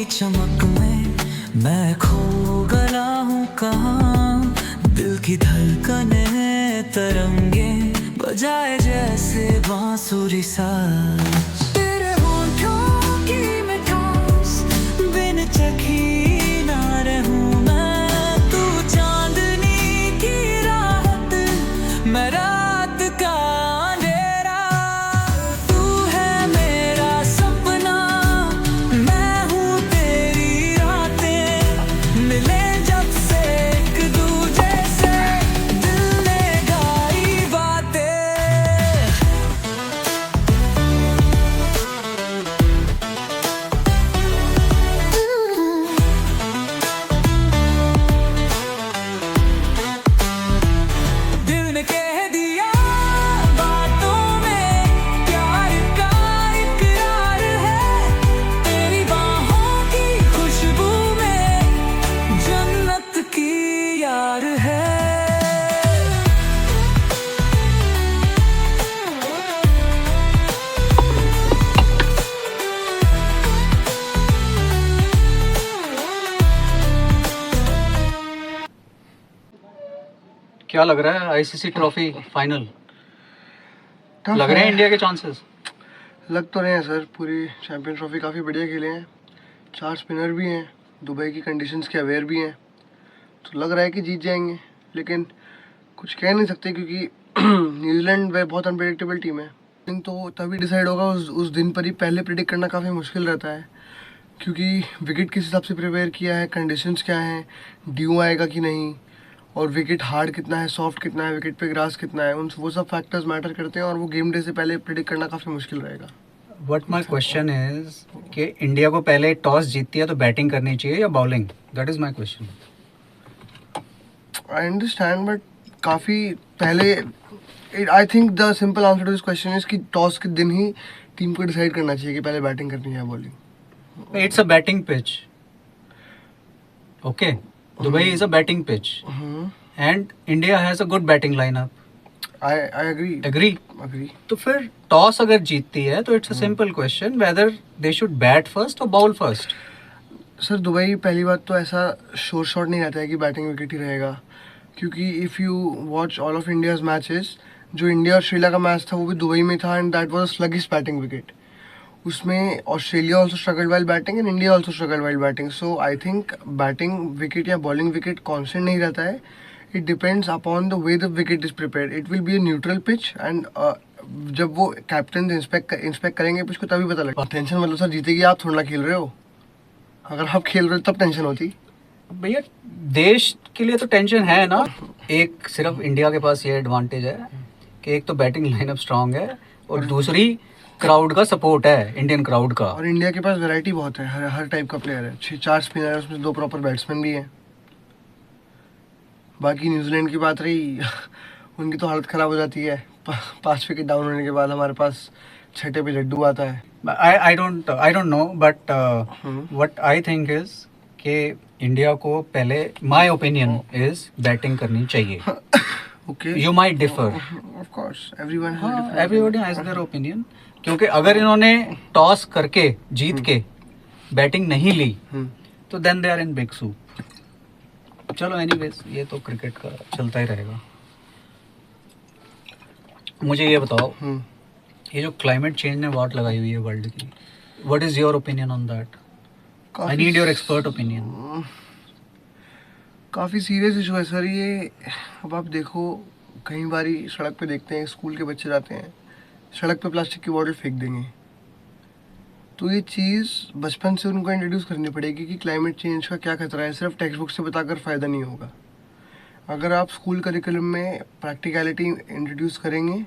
चमक में मैं खो गया हूँ कहाँ, दिल की धड़कने तरंगे बजाए जैसे बांसुरी सा। तेरे होठों की मिठास बिन चखी ना रहूं मैं, तू चांदनी की रात मैं रात का अंधेरा। तू है मेरा सपना मैं हूँ तेरी रातें, मिले जब से एक दूजे से दिल ने गाई बातें। दिल ने कह दिया बातों में प्यार का इकरार है, तेरी बाहों की खुशबू में जन्नत की यार है। क्या लग रहा है आईसीसी ट्रॉफी फाइनल? टफ लग रहे हैं है। इंडिया के चांसेस? लग तो रहे हैं सर, पूरी चैंपियंस ट्रॉफी काफ़ी बढ़िया खेले हैं, 4 स्पिनर भी हैं, दुबई की कंडीशंस के अवेयर भी हैं, तो लग रहा है कि जीत जाएंगे, लेकिन कुछ कह नहीं सकते क्योंकि न्यूजीलैंड वह बहुत अनप्रेडिक्टेबल टीम है। तो तभी डिसाइड होगा उस दिन पर ही, पहले प्रिडिक्ट करना काफ़ी मुश्किल रहता है क्योंकि विकेट किस हिसाब से प्रिपेयर किया है, कंडीशंस क्या हैं, ड्यू आएगा कि नहीं, और विकेट हार्ड कितना है, सॉफ्ट कितना है, विकेट पे ग्रास कितना है, उन वो सब फैक्टर्स मैटर करते हैं और वो गेम डे से पहले प्रिडिक्ट करना काफ़ी मुश्किल रहेगा। व्हाट माय क्वेश्चन इज कि इंडिया को पहले टॉस जीतती है तो बैटिंग करनी चाहिए या bowling? That is my question. I understand but काफ़ी पहले I think the simple answer to this question is कि टॉस के दिन ही टीम को डिसाइड करना चाहिए कि पहले बैटिंग करनी है या bowling. It's a batting pitch, okay? Dubai is a batting pitch and India has a good batting lineup. I agree agree? तो फिर टॉस अगर जीतती है तो it's a simple question whether they should bat first और ball first. Sir Dubai पहली बात तो ऐसा शोर शॉट नहीं रहता है कि बैटिंग विकेट ही रहेगा, क्योंकि if you watch all of India's matches, जो इंडिया और श्रीलंका का मैच था वो भी दुबई में था and that was a sluggish batting wicket. उसमें Australia also struggled while batting and India also struggled while batting. So I think batting wicket या बॉलिंग विकेट कॉन्स्टेंट नहीं रहता है, it depends upon the way the wicket is prepared. It will be a neutral pitch and जब वो captain inspect करेंगे pitch को तभी पता लगेगा। टेंशन मतलब सर जीतेगी आप थोड़ा ना खेल रहे हो, अगर आप खेल रहे हो तब टेंशन होती। भैया देश के लिए तो टेंशन है ना। एक सिर्फ इंडिया के पास ये एडवांटेज है कि एक तो बैटिंग लाइनअप स्ट्रांग है और दूसरी क्राउड का सपोर्ट है, इंडियन क्राउड का। और इंडिया के पास वैरायटी बहुत है, हर टाइप का प्लेयर है, 4 स्पिनर है, उसमें 2 प्रॉपर बैट्समैन भी हैं। बाकी न्यूजीलैंड की बात रही उनकी तो हालत ख़राब हो जाती है 5 विकेट डाउन होने के बाद, हमारे पास 6ठे पे जड्डू आता है। I don't know but what I think is कि इंडिया को पहले my opinion is बैटिंग करनी चाहिए। Okay, You might differ. Of course everyone Everybody has their opinion. क्योंकि अगर इन्होंने टॉस करके जीत के बैटिंग नहीं ली तो then they are in big soup. चलो एनीवेज ये तो क्रिकेट का चलता ही रहेगा। मुझे ये बताओ, ये जो क्लाइमेट चेंज ने वाट लगाई हुई है वर्ल्ड की, what is your opinion on that? I need your expert opinion. काफ़ी सीरियस इशू है सर ये। अब आप देखो, कई बारी सड़क पे देखते हैं स्कूल के बच्चे जाते हैं, सड़क पे प्लास्टिक की बॉटल फेंक देंगे। तो ये चीज़ बचपन से उनको इंट्रोड्यूस करनी पड़ेगी कि क्लाइमेट चेंज का क्या खतरा है। सिर्फ टेक्स्ट बुक से बताकर फ़ायदा नहीं होगा। अगर आप स्कूल करिकुलम में प्रैक्टिकलिटी इंट्रोड्यूस करेंगे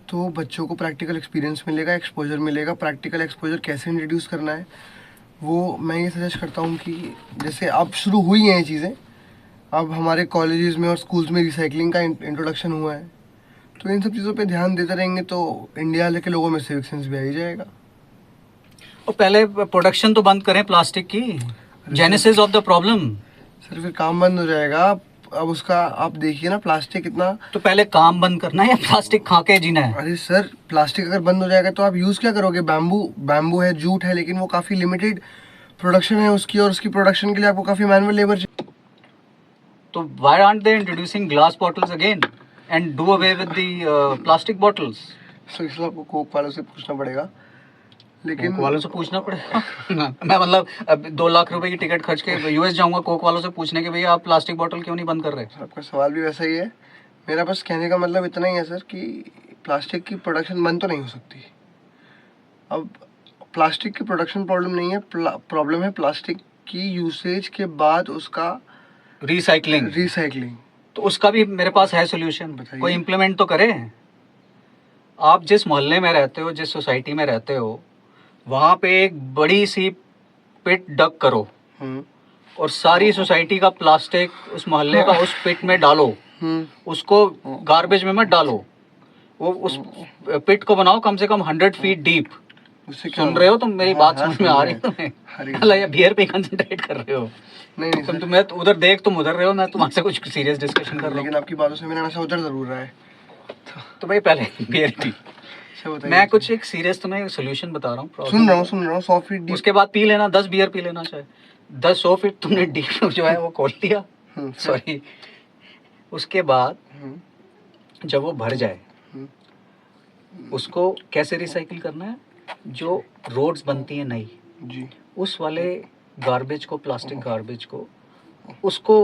तो बच्चों को प्रैक्टिकल एक्सपीरियंस मिलेगा, एक्सपोजर मिलेगा। प्रैक्टिकल एक्सपोजर कैसे इंट्रोड्यूस करना है वो मैं ये सजेस्ट करता हूँ कि जैसे अब शुरू हुई हैं ये चीज़ें, अब हमारे कॉलेजेस में और स्कूल्स में रिसाइकलिंग का इंट्रोडक्शन हुआ है, तो इन सब चीज़ों पे ध्यान देते रहेंगे तो इंडिया के लोगों में सिविक सेंस भी आ ही जाएगा। और पहले प्रोडक्शन तो बंद करें प्लास्टिक की, genesis of the problem. Sir फिर काम बंद हो जाएगा। अब उसका आप देखिए ना, प्लास्टिक कितना। तो पहले काम बंद करना है या प्लास्टिक खा के जीना है? अरे सर, प्लास्टिक अगर बंद हो जाएगा तो आप यूज़ क्या करोगे? बैम्बू है, जूट है, लेकिन वो काफ़ी लिमिटेड प्रोडक्शन है उसकी, और उसकी प्रोडक्शन के लिए आपको काफ़ी मैनुअल लेबर चाहिए। तो why aren't they introducing glass bottles again and do away with the plastic bottles? तो इसलिए आपको कोक वालों से पूछना पड़ेगा, लेकिन कोक वालों से पूछना पड़ेगा। मैं मतलब अब 2 लाख रुपए की टिकट खर्च के यूएस जाऊंगा कोक वालों से पूछने के भैया आप प्लास्टिक बोतल क्यों नहीं बंद कर रहे? आपका सवाल भी वैसा ही है। मेरा बस कहने का मतलब इतना ही है सर कि प्लास्टिक की प्रोडक्शन बंद तो नहीं हो सकती। अब प्लास्टिक की प्रोडक्शन प्रॉब्लम नहीं है, प्रॉब्लम है प्लास्टिक की यूसेज के बाद उसका रिसाइकलिंग। तो उसका भी मेरे पास है सोल्यूशन, बताइए। कोई इम्प्लीमेंट तो करे। आप जिस मोहल्ले में रहते हो, जिस सोसाइटी में रहते हो, वहाँ पे एक बड़ी सी पिट डग करो और सारी सोसाइटी का प्लास्टिक उस मोहल्ले का उस पिट में डालो। उसको गार्बेज में मत डालो, वो उस पिट को बनाओ कम से कम 100 फीट डीप। उससे क्या सुन होगा? रहे हो तुम? मेरी हाँ, बात हाँ, समझ में आ रही है सुन तुम्हें? रहे अल्लाह, ये बियर पे कंसंट्रेट कर रहे हो। नहीं तुम सर, मैं तो उधर देख, तुम उधर रहे हो, मैं तुम्हारे से कुछ सीरियस डिस्कशन कर रहा लेकिन हूँ। आपकी बातों से मेरा नशा उधर जरूर रहा है। तो भाई पहले बियर थी, अच्छा बताइए। मैं कुछ एक सीरियस तुम्हें सोल्यूशन बता रहा हूँ। सुन रहा हूँ 100 फीट डीप। उसके बाद पी लेना, 10 बियर पी लेना चाहे 100 फीट तुमने डीप जो है वो खोल दिया। सॉरी। उसके बाद जब वो भर जाए उसको कैसे रिसाइकिल करना है? जो रोड्स बनती हैं नई, जी, उस वाले गार्बेज को, प्लास्टिक गार्बेज को, उसको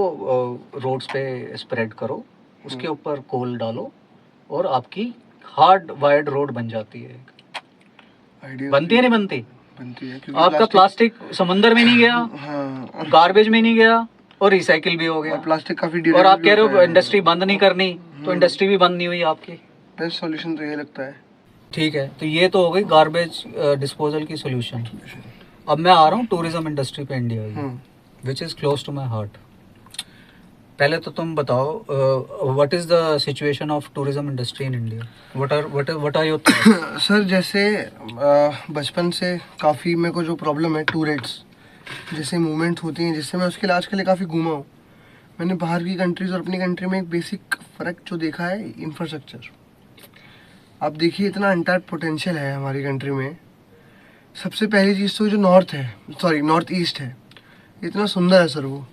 रोड्स पे स्प्रेड करो, उसके ऊपर कोल डालो और आपकी हार्ड वायर्ड रोड बन जाती है। आइडिया बनती है नहीं बनती? बनती है, क्योंकि आपका प्लास्टिक समंदर में नहीं गया, हाँ, गार्बेज में नहीं गया और रिसाइकिल भी हो गया। और प्लास्टिक काफी और ड्यूरेबल आप कह रहे होता हो है। इंडस्ट्री बंद नहीं करनी, तो इंडस्ट्री भी बंद नहीं हुई आपकी। बेस्ट सॉल्यूशन तो ये लगता है। ठीक है, तो ये तो हो गई गार्बेज डिस्पोजल की सोल्यूशन। अब मैं आ रहा हूँ टूरिज्म इंडस्ट्री पे इंडिया की, which is close to my heart. पहले तो तुम बताओ what is the situation of tourism industry in India? What are your thoughts? Sir जैसे बचपन से काफ़ी मेरे को जो प्रॉब्लम है टूरिस्ट्स जैसे मूवमेंट होती हैं, जिससे मैं उसके लिए आज के लिए काफ़ी घूमा हूँ। मैंने बाहर की कंट्रीज़ और अपनी कंट्री में एक बेसिक फ़र्क जो देखा है, इंफ्रास्ट्रक्चर। आप देखिए इतना अनटैप्ड पोटेंशियल है हमारी कंट्री में। सबसे पहली चीज़ तो जो नॉर्थ ईस्ट है, इतना सुंदर है सर वो,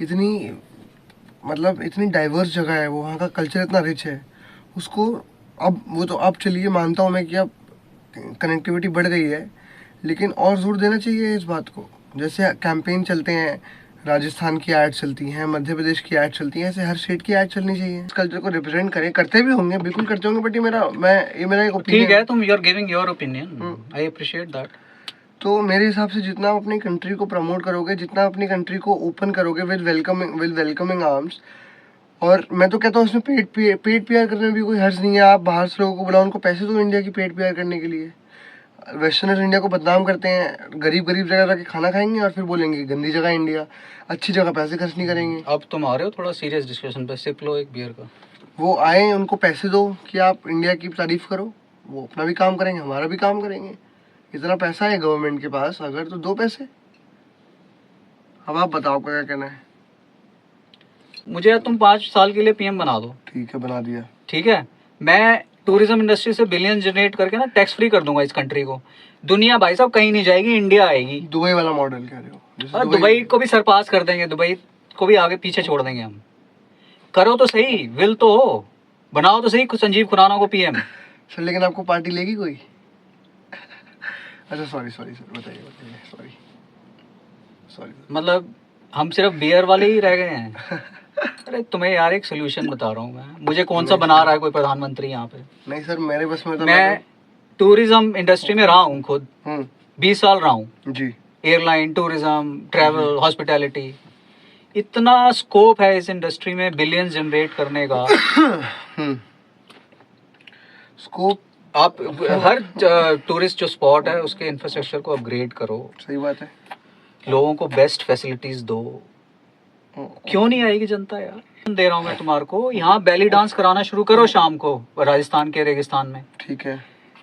इतनी मतलब इतनी डाइवर्स जगह है वो, वहाँ का कल्चर इतना रिच है। उसको अब चलिए मानता हूँ मैं कि अब कनेक्टिविटी बढ़ गई है, लेकिन और जोर देना चाहिए इस बात को। जैसे कैंपेन चलते हैं, राजस्थान की ऐड चलती हैं, मध्य प्रदेश की ऐड चलती हैं, ऐसे हर स्टेट की ऐड चलनी चाहिए। इस कल्चर को रिप्रेजेंट करें, करते भी होंगे, बिल्कुल करते होंगे, बट ये मेरा एक ओपिनियन ठीक है, तुम you are giving your opinion, I appreciate that. तो मेरे हिसाब से जितना आप अपनी कंट्री को प्रमोट करोगे, जितना अपनी कंट्री को ओपन करोगे विद वेलकमिंग आर्म्स, और मैं तो कहता हूँ उसमें पेड पीआर करने में भी कोई हर्ज नहीं है। आप बाहर से लोगों को बुलाओ, उनको पैसे दो इंडिया की पेड पीआर करने के लिए। वेस्टर्नर्स इंडिया को बदनाम करते हैं, गरीब जगह जाके खाना खाएंगे और फिर बोलेंगे गंदी जगह इंडिया, अच्छी जगह पैसे खर्च नहीं करेंगे। अब तुम आ रहे हो थोड़ा सीरियस डिस्कशन पे, सिप लो एक बियर का। वो आए, उनको पैसे दो कि आप इंडिया की तारीफ करो, वो अपना भी काम करेंगे, हमारा भी काम करेंगे। इतना पैसा है गवर्नमेंट के पास, अगर तो दो पैसे। अब आप बताओ आपका क्या कहना है? मुझे तुम 5 साल के लिए पीएम बना दो। ठीक है, बना दिया। ठीक है, मैं टूरिज्म इंडस्ट्री से बिलियन जनरेट करके ना टैक्स फ्री कर दूंगा इस कंट्री को। दुनिया भाई साहब कहीं नहीं जाएगी, इंडिया आएगी। दुबई वाला मॉडल कह रहे हो? जैसे और दुबई को भी सरपास कर देंगे, दुबई को भी आगे पीछे छोड़ देंगे हम। करो तो सही, विल तो हो, बनाओ तो सही संजीव खुराना को पीएम। सर लेकिन आपको पार्टी लेगी कोई? अच्छा सॉरी सर, बताइए सॉरी। मतलब हम सिर्फ बियर वाले ही रह गए हैं? अरे तुम्हें यार एक सोल्यूशन बता रहा हूँ मैं, मुझे कौन सा बना रहा है कोई प्रधानमंत्री यहाँ पे? नहीं सर, मेरे बस में तो मैं टूरिज्म इंडस्ट्री में रहा हूँ खुद, 20 साल रहा हूँ जी। Airline, tourism, travel, hospitality. इतना स्कोप है इस इंडस्ट्री में बिलियंस जनरेट करने का। स्कोप आप हर टूरिस्ट जो स्पॉट है उसके इंफ्रास्ट्रक्चर को अपग्रेड करो, सही बात है, लोगों को बेस्ट फैसिलिटीज दो। क्यों नहीं आएगी जनता यार? दे रहा हूँ मैं तुम्हारे को, यहाँ बैली डांस कराना शुरू करो शाम को राजस्थान के रेगिस्तान में, ठीक है,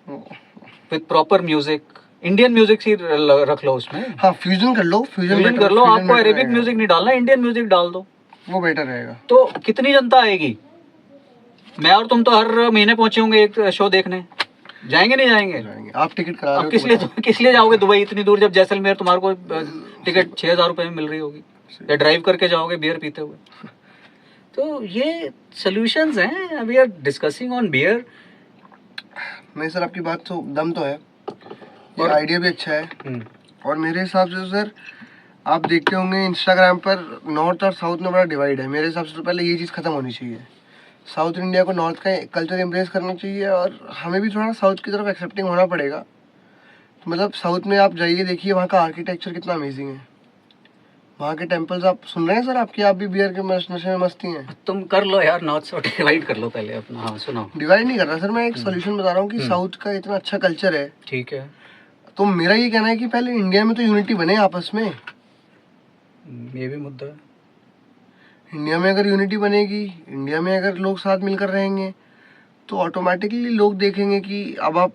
with proper music. Indian music ही रख लो उसमें। हाँ फ्यूजन कर लो, फ्यूजन कर लो। आपको अरेबिक म्यूजिक नहीं डालना, इंडियन म्यूजिक डाल दो, वो बेटर रहेगा। तो कितनी जनता आएगी? मैं और तुम तो हर महीने पहुंचे होंगे एक शो देखने। जाएंगे नहीं जाएंगे? जाएंगे। आप टिकट करा रहे अब हो किस लिए जाओगे दुबई इतनी दूर, जब जैसलमेर तुम्हारे को टिकट 6,000 रुपए में मिल रही होगी, या ड्राइव करके जाओगे बियर पीते हुए? तो ये सॉल्यूशंस हैं, we are discussing on beer. नहीं सर, आपकी बात तो दम तो है, ये और- आइडिया भी अच्छा है। और मेरे हिसाब से तो सर, आप देखते होंगे इंस्टाग्राम पर नॉर्थ और साउथ में बड़ा डिवाइड है। मेरे हिसाब से तो पहले ये चीज़ खत्म होनी चाहिए। साउथ इंडिया को नॉर्थ का कल्चर एम्ब्रेस करना चाहिए, और हमें भी थोड़ा साउथ की तरफ एक्सेप्टिंग होना पड़ेगा। तो मतलब साउथ में आप जाइए, देखिए वहाँ का आर्किटेक्चर कितना अमेजिंग है, वहाँ के टेम्पल्स। आप सुन रहे हैं सर, आपकी आप भी बियर के नशे में मस्ती हैं। तुम कर लो यार, नॉर्थ साउथ डिवाइड कर लो पहले अपना। हाँ सुनाओ। डिवाइड नहीं कर रहा सर, मैं एक सोल्यूशन बता रहा हूँ कि साउथ का इतना अच्छा कल्चर है, ठीक है, तो मेरा ये कहना है कि पहले इंडिया में तो यूनिटी बने आपस में। ये भी मुद्दा है। इंडिया में अगर यूनिटी बनेगी, इंडिया में अगर लोग साथ मिलकर रहेंगे, तो ऑटोमेटिकली लोग देखेंगे कि अब आप,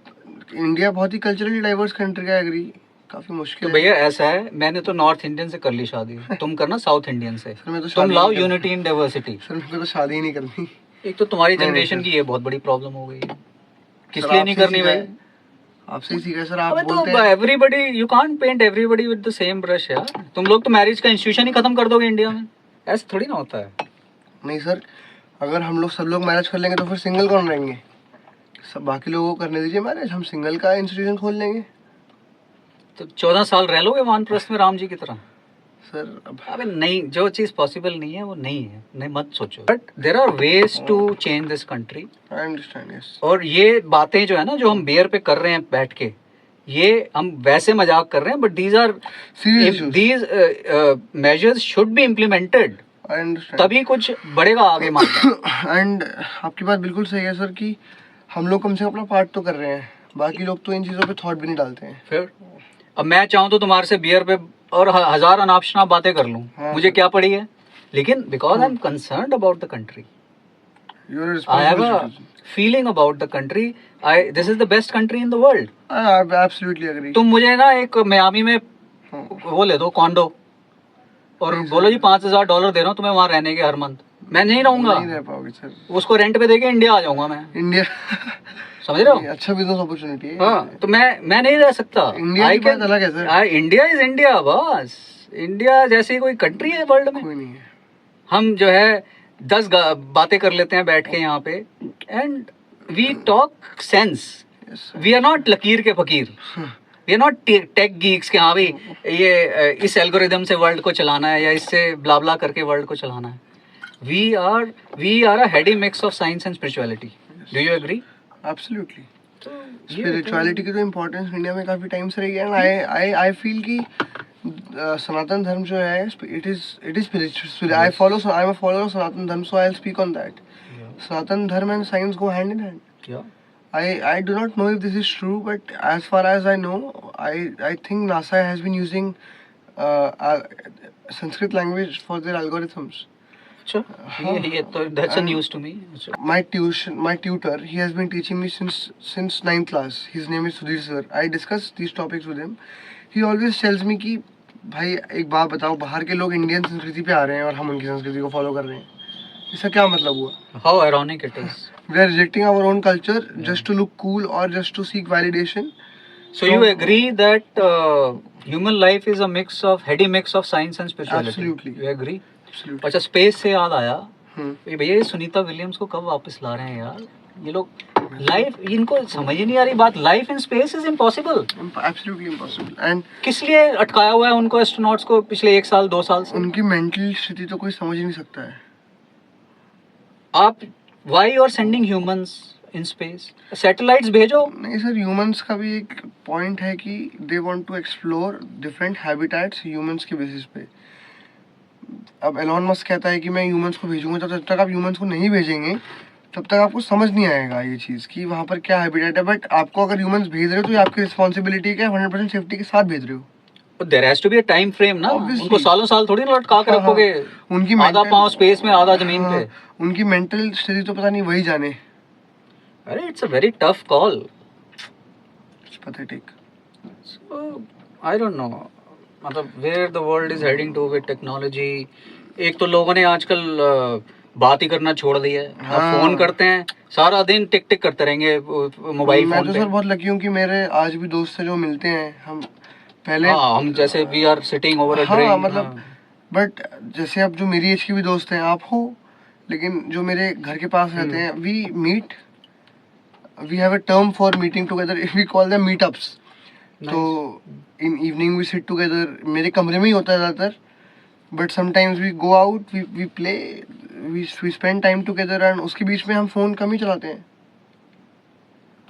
इंडिया बहुत ही कल्चरली डाइवर्स कंट्री का, एग्री काफी तो मुश्किल है। भैया ऐसा है, मैंने तो नॉर्थ इंडियन से कर ली शादी, तुम करना साउथ इंडियन से। सर मैं तो तुम शादी लाओ नहीं करनी। Unity in diversity. सर मेरे को तो शादी ही नहीं करनी। एक तो तुम्हारी नहीं, जनरेशन नहीं, की ये बहुत बड़ी प्रॉब्लम हो गई है, किस सर, लिए आपसे नहीं करनी सीखा भाई? है। आपसे ही सीखा है सर, आप अबे बोलते तो हैं। Everybody, you can't paint everybody with the same brush यार। तुम लोग तो मैरिज का इंस्टीट्यूशन ही खत्म कर दोगे इंडिया में, ऐसा थोड़ी ना होता है। नहीं सर, अगर हम लोग सब लोग मैरिज कर लेंगे तो फिर सिंगल कौन रहेंगे? सब बाकी लोगों को करने दीजिए मैरिज, हम सिंगल का इंस्टीट्यूशन खोल लेंगे। तो 14 साल रह लोगे वानप्रस्थ में राम जी की तरह? सर अब अबे नहीं, जो चीज पॉसिबल नहीं है वो नहीं है, नहीं मत सोचो। But there are ways to change this country. I understand, yes. और ये बातें जो है ना, जो हम बियर पे कर रहे हैं बैठ के, ये हम वैसे मजाक कर रहे हैं, but these are serious issues, these measures should be implemented, I understand. तभी कुछ बढ़ेगा आगे मामला। एंड आपकी बात बिल्कुल सही है सर कि हम लोग कम से कम अपना पार्ट तो कर रहे हैं, बाकी लोग तो इन चीज़ों पे थॉट भी नहीं डालते हैं। फिर अब मैं चाहूँ तो तुम्हारे से बियर पे और हजार अनापशनाप बातें कर लूँ, हाँ। मुझे क्या पड़ी है, लेकिन because I am concerned about the country, you are I have responsible a citizen. feeling about the country. This is the best country in the world. I absolutely agree. तुम मुझे ना एक मियामी में हाँ। वो ले दो कॉन्डो, और नहीं सर। बोलो जी $5,000 दे रहा हूँ तुम्हें वहाँ रहने के हर मंथ। मैं नहीं रहूंगा, नहीं रह पाओगे सर। उसको रेंट पे देके इंडिया आ जाऊंगा मैं, इंडिया समझ रहे हो? अच्छा बिजनेस अपॉर्चुनिटी है। हाँ, तो मैं नहीं रह सकता। इंडिया की बात अलग है सर। इंडिया इज इंडिया बस। इंडिया जैसी कोई कंट्री है वर्ल्ड में? कोई नहीं है। हम जो है 10 बातें कर लेते हैं बैठ के यहाँ पे, and we talk sense. Yes sir. We are not लकीर के फकीर, we are not tech geeks के हाँ भाई ये इस एल्गोरिदम से वर्ल्ड को चलाना है या इससे ब्ला ब्ला करके वर्ल्ड को चलाना है। We are a heady mix of science and spirituality. Do you agree? Absolutely. Spirituality की तो इम्पोर्टेंस इंडिया में काफी टाइम से रही है, एंड आई फील कि सनातन धर्म जो है, it is spiritual. I am a follower of Sanatan Dharma, so I will speak on that. Sanatan Dharma and science go hand in hand. क्या? I do not know if this is true, but as far as I know, I think NASA has been using Sanskrit language for their algorithms. अच्छा, ये तो that's a news to me. अच्छा, My tutor, he has been teaching me since 9th class. His name is Sudhir sir. I discuss these topics with him. He always tells me कि भाई एक बात बताओ, बाहर के लोग इंडियन संस्कृति पे आ रहे हैं और हम उनकी संस्कृति को फॉलो कर रहे हैं, इसका क्या मतलब हुआ? how ironic it is. We are rejecting our own culture just to look cool or just to seek validation. So you agree that human life is a heady mix of science and spirituality? Absolutely. You agree? Absolutely. अच्छा, space से याद आया, हम्म। ये भैया ये Sunita Williams को कब वापस ला रहे हैं यार ये लोग? लाइफ, इनको समझ ही नहीं आ रही बात, life in space is impossible. Absolutely impossible. And किस लिए अटकाया हुआ है उनको, एस्ट्रोनॉट्स को, पिछले 1 साल 2 साल से? उनकी मेंटल स्थिति तो कोई समझ ही नहीं सकता है। आप why are sending humans in space? Satellites भेजो। नहीं सर, ह्यूमंस का भी एक पॉइंट है कि they want to explore different habitats humans के बेसिस पे। अब एलॉन मस्क कहता है कि मैं ह्यूमंस को भेजूंगा, जब तक आप ह्यूमंस को नहीं भेजेंगे तब तक आपको समझ नहीं आएगा ये चीज़ कि वहाँ पर क्या हैबिटेट है। बट आपको अगर ह्यूमंस भेज रहे हो तो ये आपकी रिस्पॉन्सिबिलिटी है, 100% सेफ्टी के साथ भेज रहे हो। There has to be a time frame ना, Obviously. उनको सालों साल थोड़ी ना लटका के हाँ, रखोगे। उनकी आधा mental- पाँव स्पेस में, आधा जमीन हाँ, पे। उनकी मेंटल स्थिति तो पता नहीं वही जाने। अरे it's a very tough call. Pathetic. So, I don't know, मतलब where the world is heading to with technology। एक तो लोगों ने आजकल बात ही करना छोड़ दिया है। हाँ। अब फोन करते हैं, सारा दिन टिक टिक करते रहेंगे मोबाइल मैं फोन तो पे। सर बहुत लकी हूँ कि मेरे आज भी दोस्त है जो मिलते हैं हम पहले। हाँ, हम जैसे we are sitting over a हाँ ड्रिंक। मतलब बट जैसे अब जो मेरी एज के भी दोस्त हैं आप हो, लेकिन जो मेरे घर के पास रहते हैं we meet, we have a term for meeting together, we call them meetups. तो in evening we sit together, मेरे कमरे में ही होता है ज़्यादातर, but sometimes we go out, we play, we spend time together, and उसके बीच में हम फ़ोन कम ही चलाते हैं।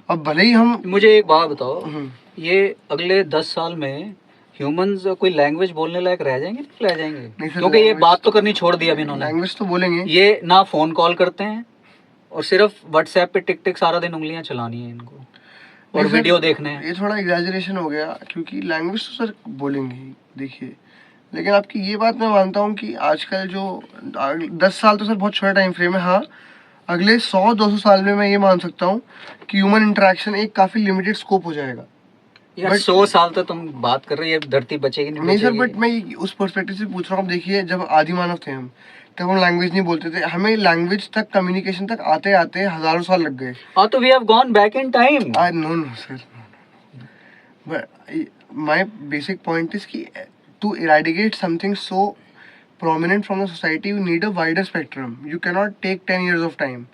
अब भले ही हम मुझे एक बात बताओ, हम्म, ये अगले 10 साल में ह्यूमंस कोई लैंग्वेज बोलने लायक रह जाएंगे, नहीं रह जाएंगे? नहीं सर, क्योंकि ये language- बात तो करनी छोड़ दी अभी इन्होंने। लैंग्वेज तो बोलेंगे। ये ना फोन कॉल करते हैं और सिर्फ व्हाट्सएप पे टिक टिक सारा दिन उंगलियां चलानी है इनको, और नहीं सर, वीडियो देखने हैं। ये थोड़ा एग्जैजरेशन हो गया, क्योंकि लैंग्वेज तो सर बोलेंगे ही, देखिए। लेकिन आपकी ये बात मैं मानता हूँ कि आजकल जो 10 साल तो सर बहुत छोटा टाइम फ्रेम है। हाँ, अगले 100-200 साल में मैं ये मान सकता हूँ कि ह्यूमन इंटरेक्शन एक काफ़ी लिमिटेड स्कोप हो जाएगा। यार But- 100 साल तक तुम बात कर रहे हो, ये धरती बचेगी नहीं नहीं सर, बचेगी? बट मैं उस पर्सपेक्टिव से पूछ रहा हूँ। आप देखिए, जब आदि मानव थे हम, तब हम लैंग्वेज नहीं बोलते थे, हमें लैंग्वेज तक, कम्युनिकेशन तक आते आते हज़ारों साल लग गए। हाँ, तो we have gone back in time. I no sir, but my basic point is कि to eradicate something so prominent from the society, you need a wider spectrum. You cannot take 10 years of time.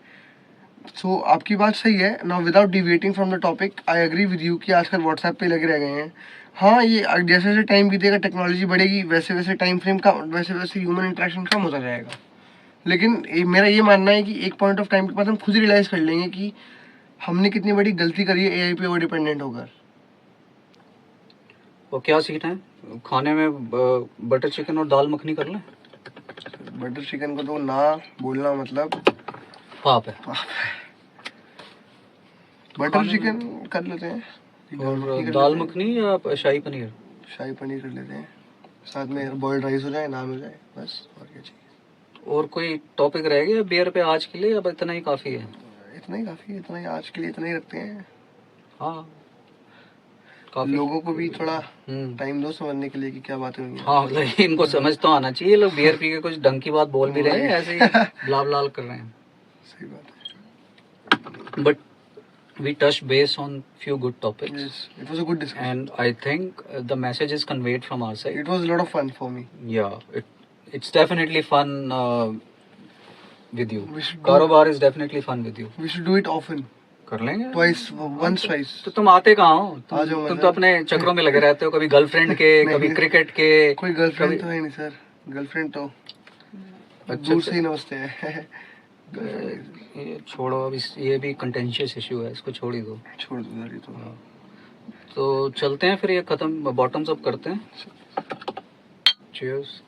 So आपकी बात सही है। Now without deviating from the topic, I agree with you कि आजकल WhatsApp पे लगे रह गए हैं। हाँ, ये जैसे जैसे टाइम बीतेगा, टेक्नोलॉजी बढ़ेगी, वैसे वैसे टाइम फ्रेम का, वैसे वैसे ह्यूमन इंटरेक्शन कम होता जाएगा। लेकिन मेरा ये मानना है कि एक पॉइंट ऑफ टाइम के बाद हम खुद ही रियलाइज़ कर लेंगे कि हमने कितनी बड़ी गलती करी है एआई पे ओवर डिपेंडेंट होकर। और क्या सीखना है खाने में? बटर चिकन और दाल मखनी कर लें। बटर चिकन को तो ना बोलना मतलब पाप है। बटर खाने चिकन कर लेते हैं, और दाल मखनी या शाही पनीर? शाही पनीर कर लेते हैं, साथ में बॉइल्ड राइस हो जाए, नान हो जाए, बस और क्या चाहिए। और कोई टॉपिक रह गया बियर पे आज के लिए, अब इतना ही काफ़ी है? इतना ही काफ़ी है, इतना ही आज के लिए, इतना ही रखते हैं। हाँ, काफ़ी। लोगों को भी थोड़ा हम्म। टाइम दो समझने के लिए कि क्या बातें हुई हैं। हाँ, मतलब इनको समझ तो आना चाहिए। लोग बियर पी के कुछ ढंग की बात बोल भी रहे हैं, ऐसे ही ब्लाब लाल कर रहे हैं। सही बात है। But we touched base on few good topics, Yes, it was a good discussion. and I think the message is conveyed from our side. It was a lot of fun for me. Yeah, it's definitely fun with you. We should do- कारोबार is definitely fun with you. We should do it often. कर लेंगे। Twice, once, twice. तो तुम आते कहाँ हो? आ जाओ तुम मतलब। तो अपने चक्रों में लगे रहते हो, कभी गर्लफ्रेंड के, कभी क्रिकेट के। कोई गर्लफ्रेंड कभी- तो है नहीं सर, गर्लफ्रेंड तो अच्छा, दूर से ही नमस्ते है। ये छोड़ो, अब ये भी कंटेंशियस इशू है, इसको छोड़ ही दो। छोड़ दो यार, ये तो। तो चलते हैं फिर, ये खत्म, बॉटम्स अप करते हैं। चीयर्स।